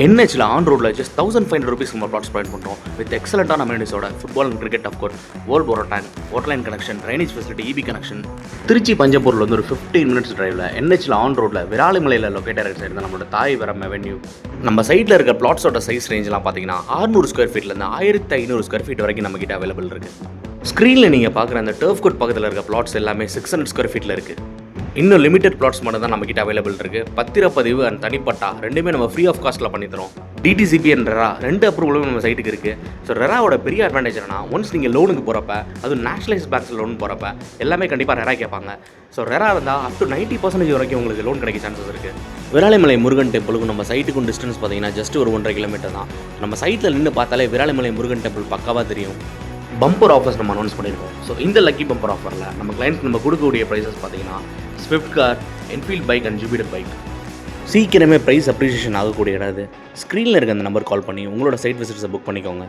NHல on ரோடில் just 1500 rupees நம்ம plots provide பண்ணுறோம் வித் எக்ஸலண்ட்டான அமெனிட்டிஸோட football and cricket of course, world bore tank, water line connection, drainage facility, EB connection. Trichy பஞ்சப்பூரில் வந்து ஒரு 15 minutes டிரைவில் NHல ஆன் ரோடில் விராலிமலையில் லொக்கேட் ஆகிற சைடு தான் நம்மளோட தாய்வரம் அவென்யூ. நம்ம சைட்டில் இருக்க ப்ளாட்ஸோட சைஸ் ரேஞ்செலாம் பார்த்தீங்கன்னா 600 square feetலேருந்து 1500 square feet வரைக்கும் நம்மகிட்ட அவைலபிள் இருக்குது. ஸ்க்ரீனில் நீங்கள் பார்க்குற அந்த டர்ஃப் கோர்ட் பக்கத்தில் இருக்க ப்ளாட்ஸ் எல்லாமே 600 square feetல இருக்குது. இன்னும் லிமிடெட் ப்ளாட்ஸ் மட்டும் தான் நம்மகிட்ட அவைலபிள் இருக்குது. பத்திரப்பதிவு அண்ட் தனிப்பட்டா ரெண்டுமே நம்ம ஃப்ரீ ஆஃப் காஸ்ட்டில் பண்ணித்தரோம். DTCP அண்ட் ரெரா 2 அப்ரூவலும் நம்ம சைட்டுக்கு இருக்குது. ஸோ ரெராவோட பெரிய அட்வான்டேஜ் என்னன்னா, ஒன்ஸ் நீங்கள் லோனுக்கு போகிறப்ப, அதுவும் நேஷனலைஸ் பேங்க்ஸ் லோன் போகிறப்ப எல்லாமே கண்டிப்பாக ரெரா கேட்பாங்க. ஸோ ரெரா இருந்தால் அப் டு 90% வரைக்கும் உங்களுக்கு லோன் கிடைக்க சான்சஸ் இருக்குது. விராலிமலை முருகன் டெம்பிளுக்கும் நம்ம சைட்டுக்கும் டிஸ்டன்ஸ் பார்த்தீங்கன்னா ஜஸ்ட் ஒரு 1.5 kilometer தான். நம்ம சைட்டில் நின்று பார்த்தாலே விராலிமலை முருகன் டெம்பிள் பக்காவாக தெரியும். பம்பர் ஆஃபர்ஸ் நம்ம அனௌன்ஸ் பண்ணியிருக்கோம். ஸோ இந்த லக்கி பம்பர் ஆஃபரில் நம்ம கிளைண்ட்ஸ் நம்ம கொடுக்கக்கூடிய ப்ரைஸஸ் பார்த்தீங்கன்னா Swift car, Enfield bike and Jupiter bike. சீக்கிரமே ப்ரைஸ் அப்ரிசியேஷன் ஆகக்கூடிய இடம். ஸ்க்ரீனில் இருக்க அந்த நம்பர் கால் பண்ணி உங்களோட சைட் விசிட்ஸை புக் பண்ணிக்கோங்க.